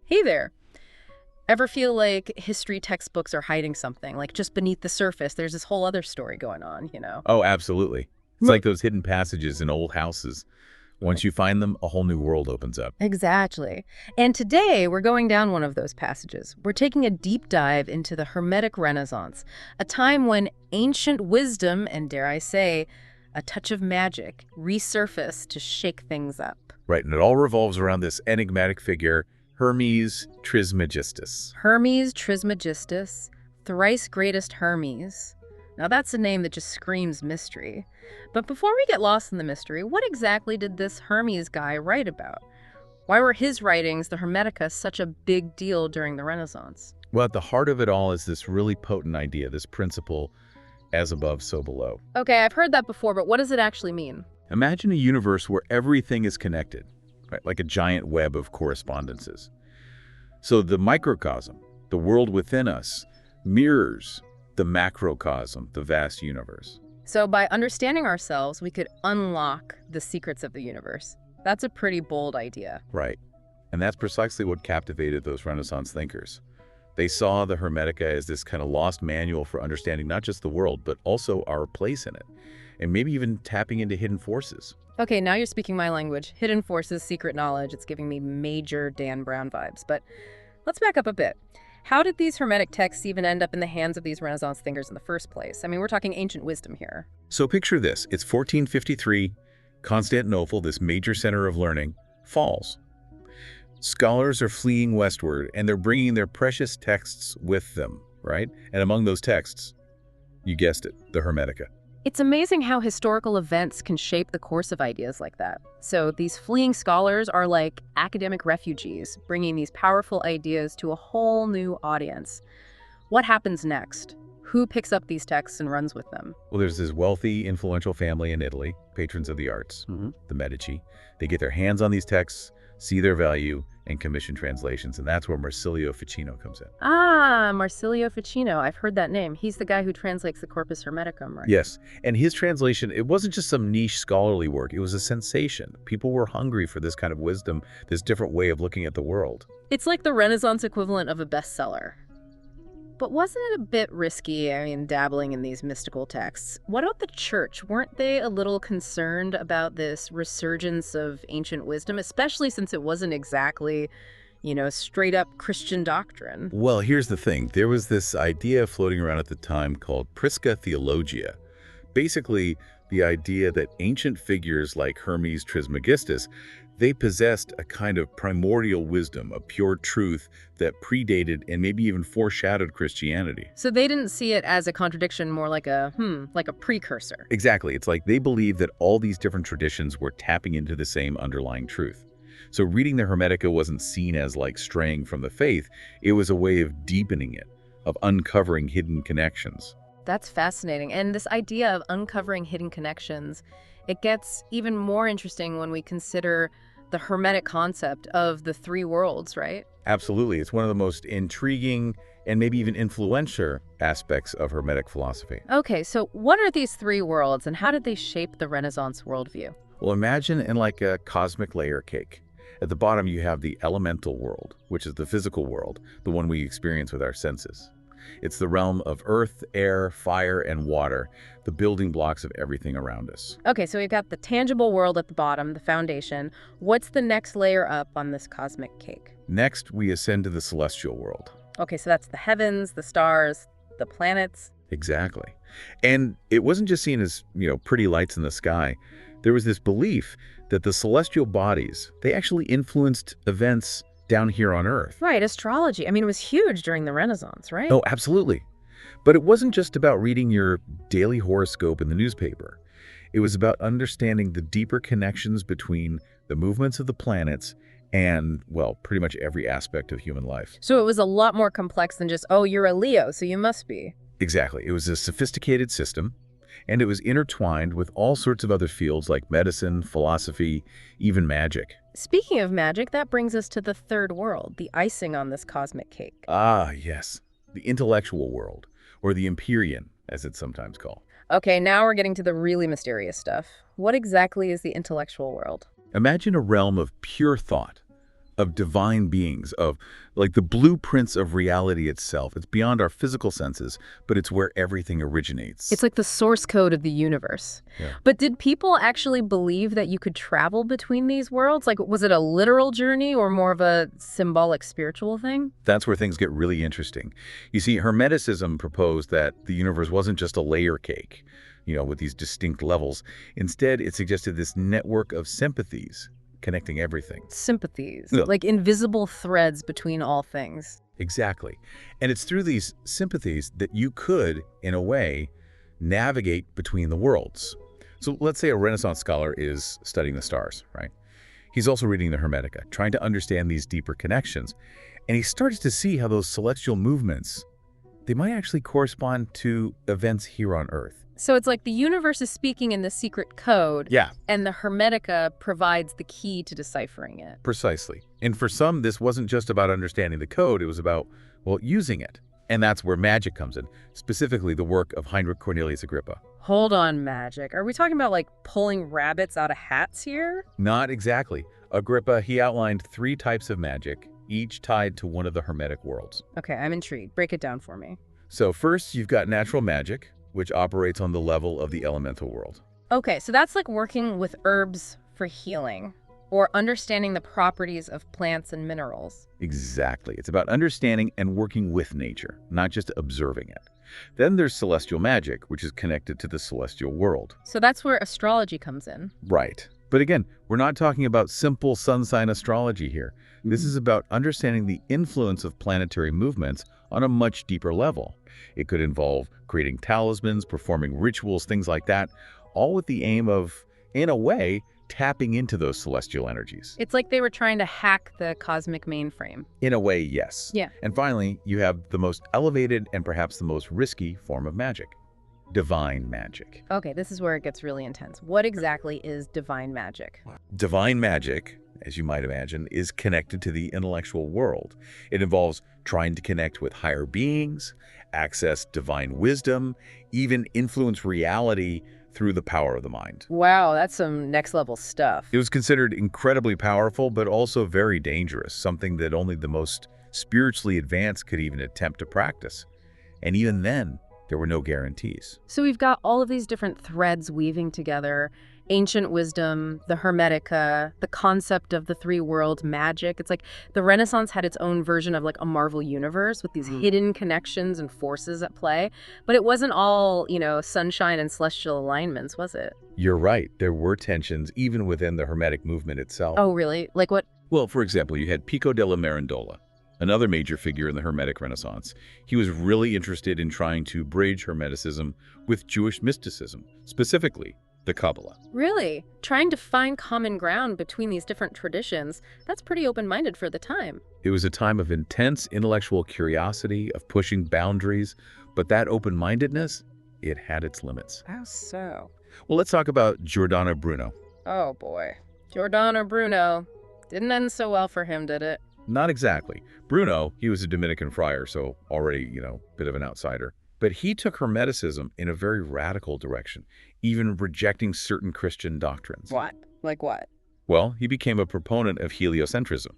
Hey there. Ever feel like history textbooks are hiding something? Like just beneath the surface, there's this whole other story going on? Oh, absolutely. It's Right. like those hidden passages in old houses. Once you find them, a whole new world opens up. Exactly. And today we're going down one of those passages. We're taking a deep dive into the Hermetic Renaissance, a time when ancient wisdom and, dare I say, a touch of magic resurfaced to shake things up. Right, and it all revolves around this enigmatic figure, Hermes Trismegistus. Hermes Trismegistus, thrice greatest Hermes. Now that's a name that just screams mystery. But before we get lost in the mystery, what exactly did this Hermes guy write about? Why were his writings, the Hermetica, such a big deal during the Renaissance? Well, at the heart of it all is this really potent idea, this principle, as above, so below. Okay, I've heard that before, but what does it actually mean? Imagine a universe where everything is connected, right? Like a giant web of correspondences. So the microcosm, the world within us, mirrors the macrocosm, the vast universe. So by understanding ourselves, we could unlock the secrets of the universe. That's a pretty bold idea. Right. And that's precisely what captivated those Renaissance thinkers. They saw the Hermetica as this kind of lost manual for understanding not just the world, but also our place in it, and maybe even tapping into hidden forces. Okay, now you're speaking my language. Hidden forces, secret knowledge. It's giving me major Dan Brown vibes. But let's back up a bit. How did these Hermetic texts even end up in the hands of these Renaissance thinkers in the first place? I mean, we're talking ancient wisdom here. So picture this. It's 1453. Constantinople, this major center of learning, falls. Scholars are fleeing westward, and they're bringing their precious texts with them, right? And among those texts, you guessed it, the Hermetica. It's amazing how historical events can shape the course of ideas like that. So these fleeing scholars are like academic refugees, bringing these powerful ideas to a whole new audience. What happens next? Who picks up these texts and runs with them? Well, there's this wealthy, influential family in Italy, patrons of the arts, the Medici. They get their hands on these texts, see their value, and commission translations, and that's where Marsilio Ficino comes in. Ah, Marsilio Ficino. I've heard that name. He's the guy who translates the Corpus Hermeticum, right? Yes, and his translation, it wasn't just some niche scholarly work, it was a sensation. People were hungry for this kind of wisdom, this different way of looking at the world. It's like the Renaissance equivalent of a bestseller. But wasn't it a bit risky, dabbling in these mystical texts? What about the church? Weren't they a little concerned about this resurgence of ancient wisdom, especially since it wasn't exactly, straight up Christian doctrine? Well, here's the thing. There was this idea floating around at the time called Prisca Theologia. Basically, the idea that ancient figures like Hermes Trismegistus, they possessed a kind of primordial wisdom, a pure truth that predated and maybe even foreshadowed Christianity. So they didn't see it as a contradiction, more like a precursor. Exactly. It's like they believed that all these different traditions were tapping into the same underlying truth. So reading the Hermetica wasn't seen as like straying from the faith. It was a way of deepening it, of uncovering hidden connections. That's fascinating. And this idea of uncovering hidden connections, it gets even more interesting when we consider the Hermetic concept of the three worlds, right? Absolutely. It's one of the most intriguing and maybe even influential aspects of Hermetic philosophy. Okay, so what are these three worlds and how did they shape the Renaissance worldview? Well, imagine in like a cosmic layer cake. At the bottom, you have the elemental world, which is the physical world, the one we experience with our senses. It's the realm of earth, air, fire, and water, the building blocks of everything around us. Okay, so we've got the tangible world at the bottom, the foundation. What's the next layer up on this cosmic cake? Next, we ascend to the celestial world. Okay, so that's the heavens, the stars, the planets. Exactly. And it wasn't just seen as, pretty lights in the sky. There was this belief that the celestial bodies, they actually influenced events down here on Earth. Right, astrology. It was huge during the Renaissance, right? Oh, absolutely. But it wasn't just about reading your daily horoscope in the newspaper. It was about understanding the deeper connections between the movements of the planets and, well, pretty much every aspect of human life. So it was a lot more complex than just, oh, you're a Leo, so you must be. Exactly. It was a sophisticated system, and it was intertwined with all sorts of other fields like medicine, philosophy, even magic. Speaking of magic, that brings us to the third world, the icing on this cosmic cake. Ah, yes. The intellectual world, or the Empyrean, as it's sometimes called. Okay, now we're getting to the really mysterious stuff. What exactly is the intellectual world? Imagine a realm of pure thought, of divine beings, of like the blueprints of reality itself. It's beyond our physical senses, but it's where everything originates. It's like the source code of the universe. Yeah. But did people actually believe that you could travel between these worlds? Like, was it a literal journey or more of a symbolic spiritual thing? That's where things get really interesting. You see, Hermeticism proposed that the universe wasn't just a layer cake, with these distinct levels. Instead, it suggested this network of sympathies connecting everything. Sympathies, Yeah. like invisible threads between all things. Exactly. And it's through these sympathies that you could, in a way, navigate between the worlds. So let's say a Renaissance scholar is studying the stars, right? He's also reading the Hermetica, trying to understand these deeper connections. And he starts to see how those celestial movements, they might actually correspond to events here on Earth. So it's like the universe is speaking in the secret code, Yeah, and the Hermetica provides the key to deciphering it. precisely. And for some, this wasn't just about understanding the code, it was about, well, using it. And that's where magic comes in, specifically the work of Heinrich Cornelius Agrippa. Hold on, magic. Are we talking about like pulling rabbits out of hats here? Not exactly. Agrippa, he outlined 3 types of magic, each tied to one of the Hermetic worlds. Okay, I'm intrigued. Break it down for me. So first, you've got natural magic, which operates on the level of the elemental world. Okay, so that's like working with herbs for healing or understanding the properties of plants and minerals. Exactly. It's about understanding and working with nature, not just observing it. Then there's celestial magic, which is connected to the celestial world. So that's where astrology comes in. Right. But again, we're not talking about simple sun sign astrology here. This is about understanding the influence of planetary movements on a much deeper level. It could involve creating talismans, performing rituals, things like that, all with the aim of, in a way, tapping into those celestial energies. It's like they were trying to hack the cosmic mainframe. In a way, yes. Yeah. And finally, you have the most elevated and perhaps the most risky form of magic, divine magic. Okay, this is where it gets really intense. What exactly is divine magic? Divine magic, as you might imagine, is connected to the intellectual world. It involves trying to connect with higher beings, access divine wisdom, even influence reality through the power of the mind. Wow, that's some next level stuff. It was considered incredibly powerful, but also very dangerous, something that only the most spiritually advanced could even attempt to practice. And even then, there were no guarantees. So we've got all of these different threads weaving together. Ancient wisdom, the Hermetica, the concept of the 3 world magic. It's like the Renaissance had its own version of like a Marvel universe with these hidden connections and forces at play. But it wasn't all, sunshine and celestial alignments, was it? You're right. There were tensions even within the Hermetic movement itself. Oh, really? Like what? Well, for example, you had Pico della Mirandola, another major figure in the Hermetic Renaissance. He was really interested in trying to bridge Hermeticism with Jewish mysticism, specifically the Kabbalah. Really? Trying to find common ground between these different traditions, that's pretty open-minded for the time. It was a time of intense intellectual curiosity, of pushing boundaries, but that open-mindedness, it had its limits. How so? Well, let's talk about Giordano Bruno. Oh boy. Giordano Bruno. Didn't end so well for him, did it? Not exactly. Bruno, he was a Dominican friar, so already, bit of an outsider. But he took Hermeticism in a very radical direction, even rejecting certain Christian doctrines. What? Like what? Well, he became a proponent of heliocentrism,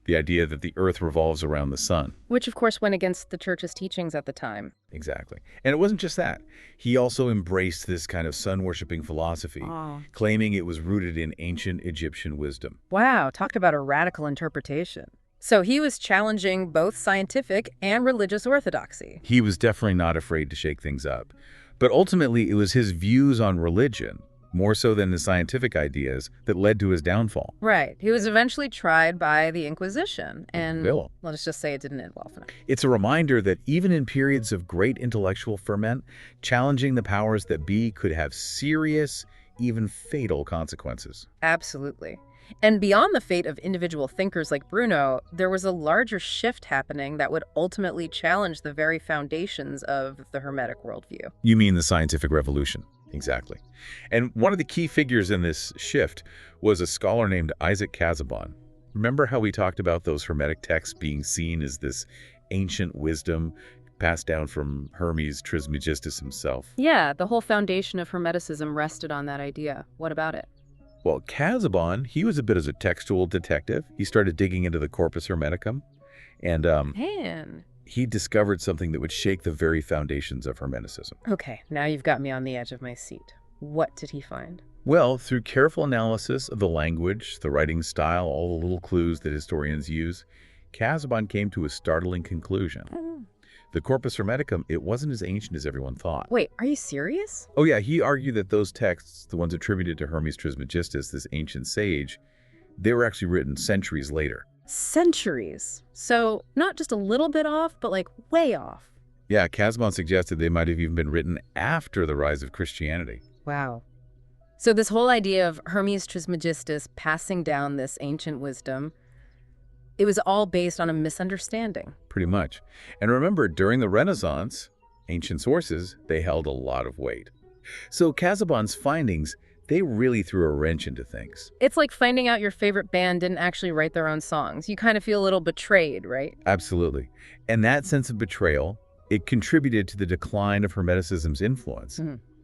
the idea that the earth revolves around the sun. Which, of course, went against the church's teachings at the time. Exactly. And it wasn't just that. He also embraced this kind of sun-worshipping philosophy, claiming it was rooted in ancient Egyptian wisdom. Wow, talk about a radical interpretation. So he was challenging both scientific and religious orthodoxy. He was definitely not afraid to shake things up. But ultimately, it was his views on religion, more so than the scientific ideas, that led to his downfall. Right. He was eventually tried by the Inquisition, and Bill. let's just say it didn't end well for him. It's a reminder that even in periods of great intellectual ferment, challenging the powers that be could have serious, even fatal consequences. Absolutely. And beyond the fate of individual thinkers like Bruno, there was a larger shift happening that would ultimately challenge the very foundations of the Hermetic worldview. You mean the scientific revolution? Exactly. And one of the key figures in this shift was a scholar named Isaac Casaubon. Remember how we talked about those Hermetic texts being seen as this ancient wisdom passed down from Hermes Trismegistus himself? Yeah, the whole foundation of Hermeticism rested on that idea. What about it? Well, Casaubon, he was a bit as a textual detective. He started digging into the Corpus Hermeticum, and Man. he discovered something that would shake the very foundations of Hermeticism. Okay, now you've got me on the edge of my seat. What did he find? Well, through careful analysis of the language, the writing style, all the little clues that historians use, Casaubon came to a startling conclusion. The Corpus Hermeticum, it wasn't as ancient as everyone thought. Wait, are you serious? Oh yeah, he argued that those texts, the ones attributed to Hermes Trismegistus, this ancient sage, they were actually written centuries later. Centuries. So not just a little bit off, but like way off. Yeah, Casaubon suggested they might have even been written after the rise of Christianity. Wow. So this whole idea of Hermes Trismegistus passing down this ancient wisdom, it was all based on a misunderstanding. Pretty much. And remember, during the Renaissance, ancient sources, they held a lot of weight. So Casaubon's findings, they really threw a wrench into things. It's like finding out your favorite band didn't actually write their own songs. You kind of feel a little betrayed, right? Absolutely. And that sense of betrayal, it contributed to the decline of Hermeticism's influence.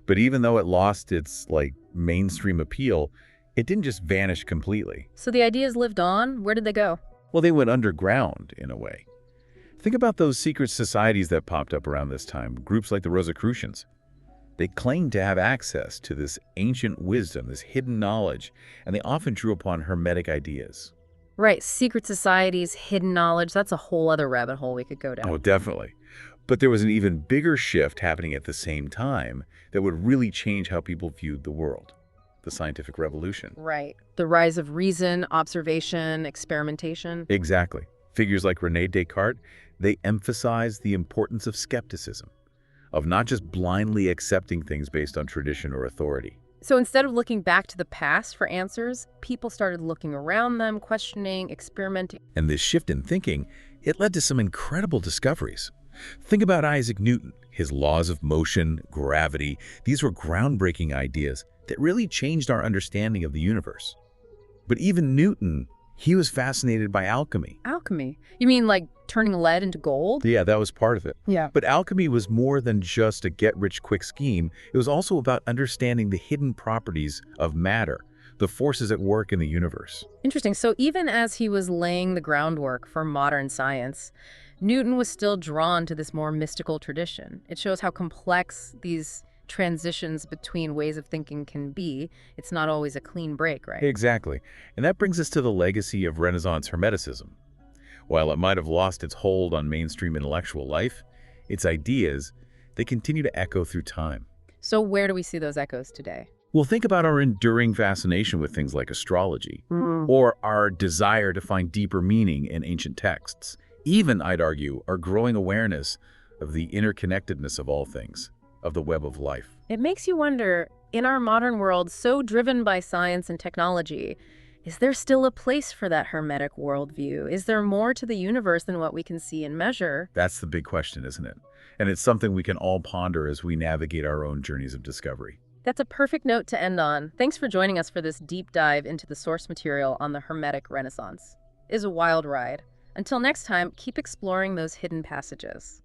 But even though it lost its, mainstream appeal, it didn't just vanish completely. So the ideas lived on? Where did they go? Well, they went underground, in a way. Think about those secret societies that popped up around this time, groups like the Rosicrucians. They claimed to have access to this ancient wisdom, this hidden knowledge, and they often drew upon Hermetic ideas. Right, secret societies, hidden knowledge, that's a whole other rabbit hole we could go down. Oh, definitely. But there was an even bigger shift happening at the same time that would really change how people viewed the world. The scientific revolution. Right. The rise of reason, observation, experimentation. Exactly. Figures like René Descartes, they emphasized the importance of skepticism, of not just blindly accepting things based on tradition or authority. So instead of looking back to the past for answers, people started looking around them, questioning, experimenting. And this shift in thinking, it led to some incredible discoveries. Think about Isaac Newton, his laws of motion, gravity. These were groundbreaking ideas that really changed our understanding of the universe. But even Newton, he was fascinated by alchemy. Alchemy? You mean like turning lead into gold? Yeah, that was part of it. Yeah. But alchemy was more than just a get-rich-quick scheme. It was also about understanding the hidden properties of matter, the forces at work in the universe. Interesting. So even as he was laying the groundwork for modern science, Newton was still drawn to this more mystical tradition. It shows how complex these transitions between ways of thinking can be. It's not always a clean break, right? Exactly. And that brings us to the legacy of Renaissance Hermeticism. While it might have lost its hold on mainstream intellectual life, its ideas, they continue to echo through time. So where do we see those echoes today? Well, think about our enduring fascination with things like astrology, or our desire to find deeper meaning in ancient texts. Even, I'd argue, our growing awareness of the interconnectedness of all things, of the web of life. It makes you wonder, in our modern world so driven by science and technology, is there still a place for that Hermetic worldview? Is there more to the universe than what we can see and measure? That's the big question, isn't it? And it's something we can all ponder as we navigate our own journeys of discovery. That's a perfect note to end on. Thanks for joining us for this deep dive into the source material on the Hermetic Renaissance. It is a wild ride. Until next time, keep exploring those hidden passages.